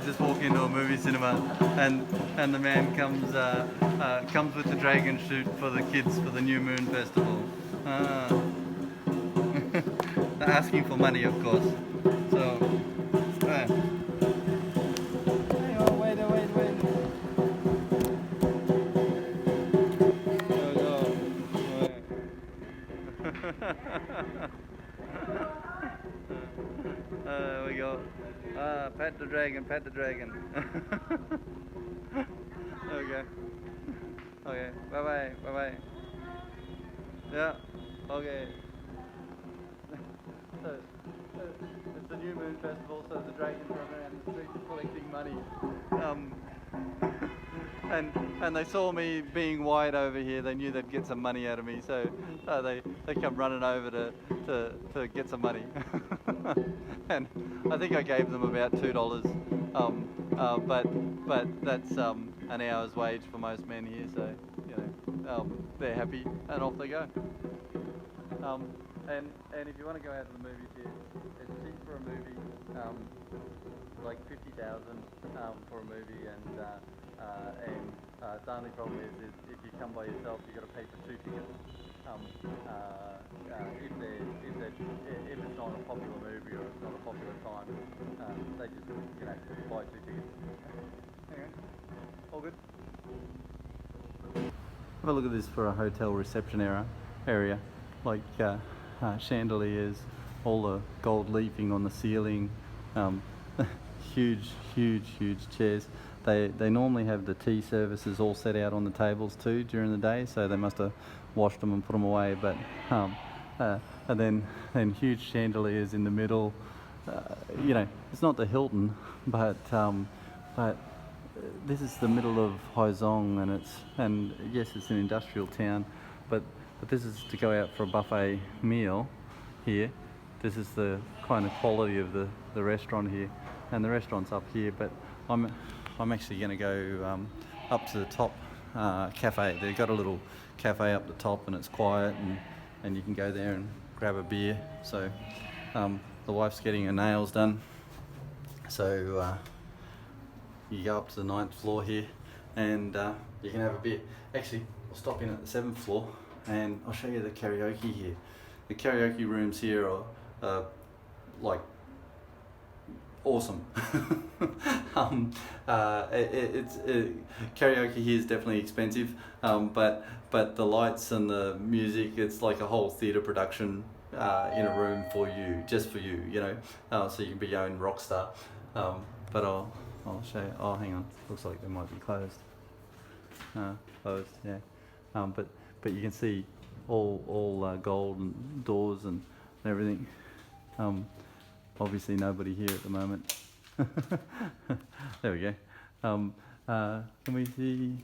just walk into a movie cinema and the man comes with the dragon shoot for the kids for the New Moon Festival. They're asking for money, of course. So, hang on, wait. There we go. Pat the dragon, pat the dragon. Okay. Okay, bye-bye. Yeah, okay. So, it's the New Moon Festival, so the dragons run around the streets collecting money. And they saw me being white over here. They knew they'd get some money out of me, so they come running over to get some money. And I think I gave them about $2. But that's an hour's wage for most men here, so they're happy and off they go. And if you want to go out to the movies here, it's cheap for a movie, like 50,000 for a movie, and the only problem is if you come by yourself, you've got to pay for 2 tickets. If it's not a popular movie or it's not a popular time, they just buy 2 tickets. Okay, all good. Have a look at this for a hotel reception area, like chandeliers, all the gold leafing on the ceiling, huge chairs. They normally have the tea services all set out on the tables too during the day, so they must have washed them and put them away. But and then huge chandeliers in the middle. It's not the Hilton, but this is the middle of Haizong, and yes, it's an industrial town, but this is to go out for a buffet meal here. This is the kind of quality of the restaurant here, and the restaurant's up here, but I'm actually going to go up to the top cafe. They've got a little cafe up the top, and it's quiet, and you can go there and grab a beer. So the wife's getting her nails done, so you go up to the 9th floor here, and you can have a beer. Actually, I'll stop in at the 7th floor, and I'll show you the karaoke here. The karaoke rooms here are like awesome. Karaoke here is definitely expensive, but the lights and the music, it's like a whole theatre production in a room for you, just for you, so you can be your own rock star. But I'll show you. Oh, hang on, looks like they might be closed. Closed, yeah. But you can see all gold and doors and everything. Obviously nobody here at the moment. There we go. Can we see?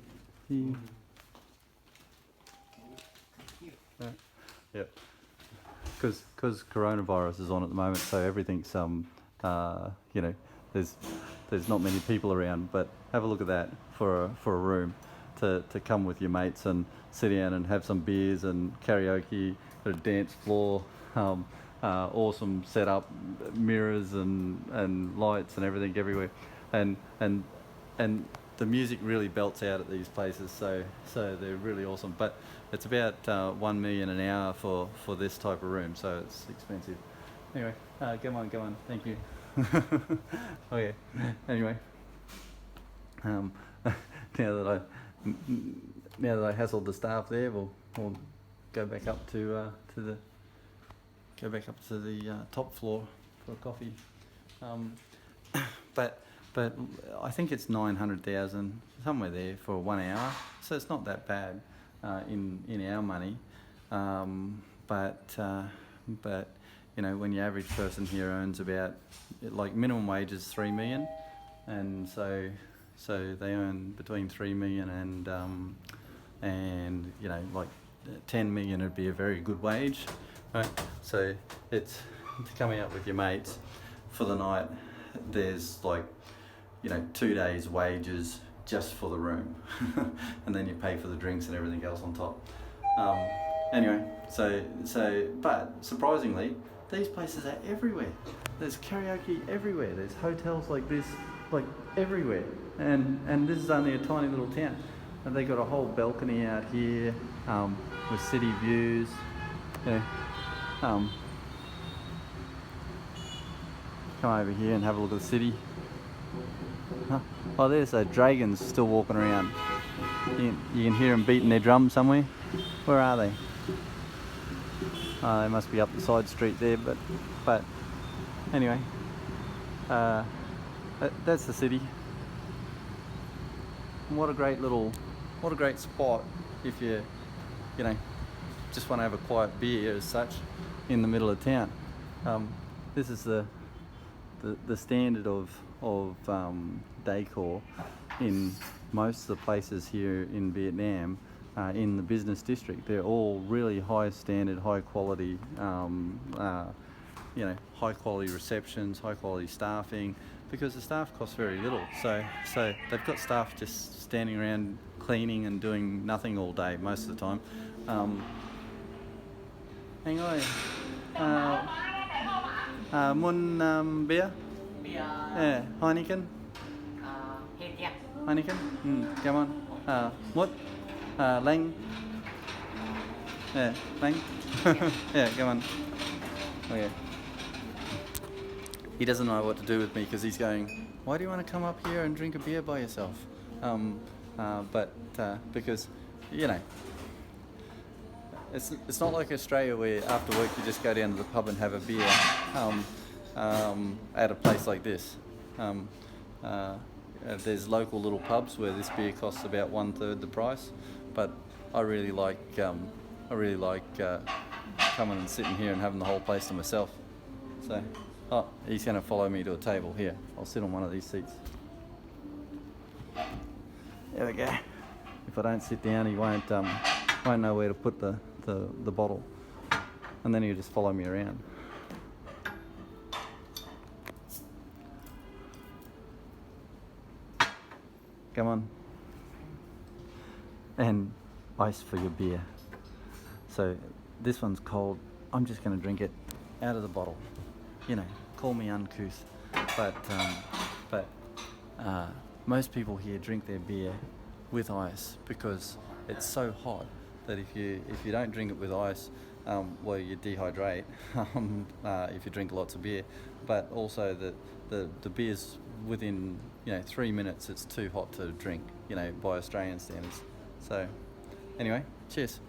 Yep. Because coronavirus is on at the moment, so everything's there's not many people around. But have a look at that for a room to come with your mates and sit down and have some beers and karaoke, a dance floor. Awesome setup, mirrors and lights and everything everywhere, and the music really belts out at these places, so they're really awesome. But it's about $1 million an hour for this type of room, so it's expensive. Anyway, come on, thank you. Okay, anyway, now that I hassled the staff there, we'll go back up to the top floor for a coffee. But I think it's 900,000 somewhere there for 1 hour, so it's not that bad in our money. But when your average person here earns about, like, minimum wage is 3 million, and so they earn between 3 million and like 10 million would be a very good wage. Right, so it's coming up with your mates for the night. There's 2 days' wages just for the room, and then you pay for the drinks and everything else on top. Anyway, but surprisingly, these places are everywhere. There's karaoke everywhere. There's hotels like this like everywhere, and this is only a tiny little town, and they got a whole balcony out here with city views. You know, come over here and have a look at the city. Huh? Oh, there's a dragons still walking around. You can hear them beating their drum somewhere. Where are they? Oh, they must be up the side street there, but anyway, that's the city. And what a great spot if you know, just want to have a quiet beer as such in the middle of town. This is the standard of decor in most of the places here in Vietnam. In the business district, they're all really high standard, high quality, high quality receptions, high quality staffing, because the staff costs very little. So they've got staff just standing around cleaning and doing nothing all day most of the time. Hang on. Muốn beer? Yeah, Heineken? Heineken? Come on. What? Lang? Yeah, Lang? Yeah, come on. Okay. He doesn't know what to do with me because he's going, why do you want to come up here and drink a beer by yourself? Because, you know, it's not like Australia where after work you just go down to the pub and have a beer at a place like this. There's local little pubs where this beer costs about 1/3 the price, but I really like coming and sitting here and having the whole place to myself. So, he's going to follow me to a table here. I'll sit on one of these seats. There we go. If I don't sit down, he won't know where to put the bottle, and then he'll just follow me around. Come on. And ice for your beer. So this one's cold. I'm just going to drink it out of the bottle. You know, call me uncouth, but most people here drink their beer with ice because it's so hot that if you don't drink it with ice, well, you dehydrate if you drink lots of beer. But also the beer's within 3 minutes, it's too hot to drink, by Australian standards. So anyway, cheers.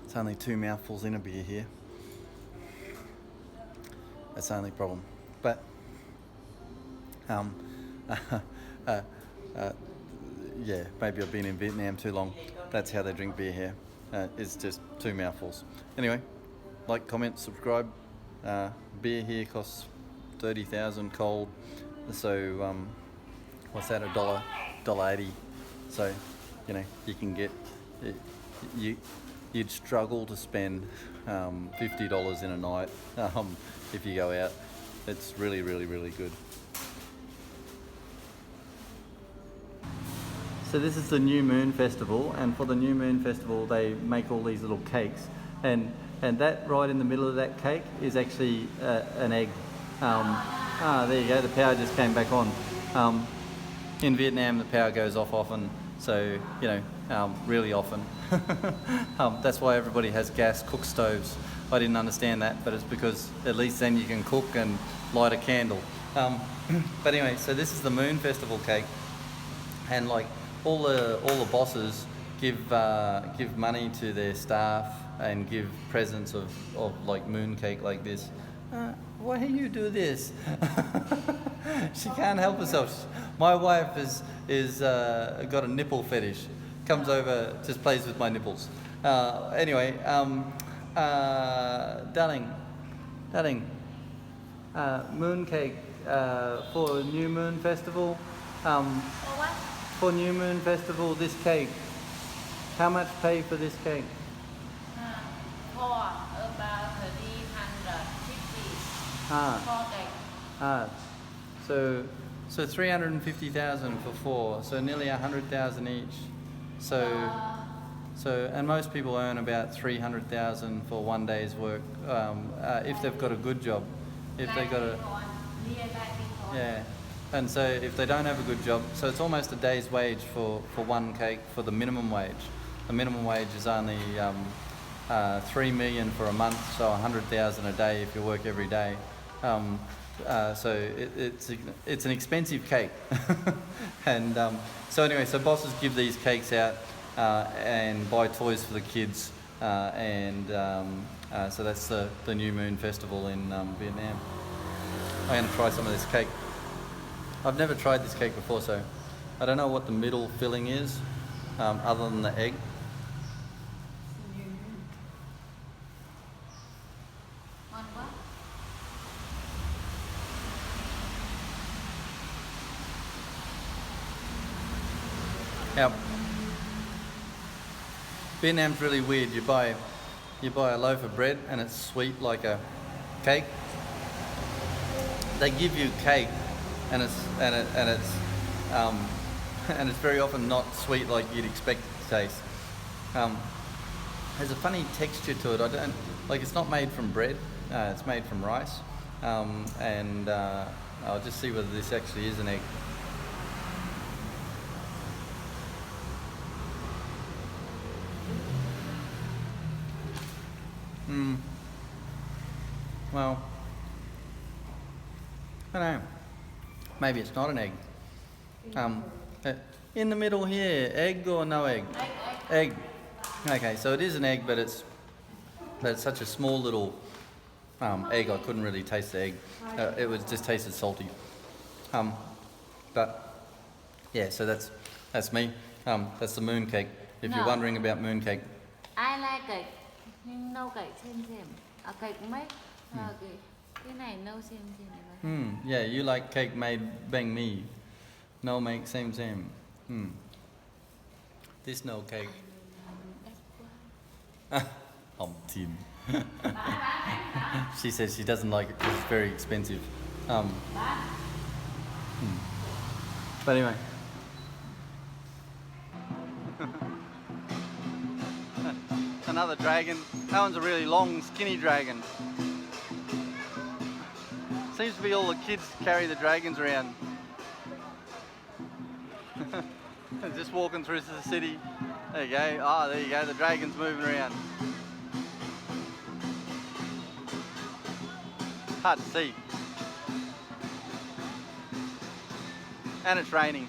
It's only 2 mouthfuls in a beer here. That's the only problem. But yeah, maybe I've been in Vietnam too long. That's how they drink beer here. It's just 2 mouthfuls. Anyway, like, comment, subscribe. Beer here costs 30,000 cold. So what's that? $1.80. So you can get you'd struggle to spend $50 in a night if you go out. It's really, really, really good. So this is the New Moon Festival, and for the New Moon Festival they make all these little cakes, and that right in the middle of that cake is actually an egg. There you go, the power just came back on. In Vietnam the power goes off often, so really often. That's why everybody has gas cook stoves. I didn't understand that, but it's because at least then you can cook and light a candle. But anyway, so this is the Moon Festival cake, and like all the bosses give money to their staff and give presents of like moon cake like this. Why do you do this? She can't help herself. My wife is got a nipple fetish. Comes over, just plays with my nipples. Anyway, darling, moon cake for New Moon Festival. For what? For New Moon Festival, this cake. How much pay for this cake? For about 350. For cake. So 350,000 for 4. So nearly 100,000 each. So and most people earn about 300,000 for one day's work if they've got a good job. If they got a yeah, and so if they don't have a good job, so it's almost a day's wage for one cake for the minimum wage. The minimum wage is only 3 million for a month, so 100,000 a day if you work every day. So it's an expensive cake, and so anyway, so bosses give these cakes out and buy toys for the kids, and so that's the New Moon Festival in Vietnam. I'm going to try some of this cake. I've never tried this cake before, so I don't know what the middle filling is, other than the egg. Ngon quá. Now, Vietnam's really weird. You buy a loaf of bread and it's sweet like a cake. They give you cake and it's very often not sweet like you'd expect it to taste. There's a funny texture to it. It's not made from bread. It's made from rice. And I'll just see whether this actually is an egg. Well, I don't know. Maybe it's not an egg. In the middle here, egg or no egg? Egg. Okay, so it is an egg, but it's such a small little egg. I couldn't really taste the egg. It was just tasted salty. But yeah, so that's me. That's the moon cake. If you're No. wondering about moon cake. I like cake nhưng no cake same. Cake make cái này no same. Yeah, you like cake made bang me. No make same. This no cake. Tin. She says she doesn't like it because it's very expensive. But anyway. Another dragon. That one's a really long, skinny dragon. Seems to be all the kids carry the dragons around. Just walking through the city. There you go. Ah, there you go. The dragon's moving around. Hard to see. And it's raining.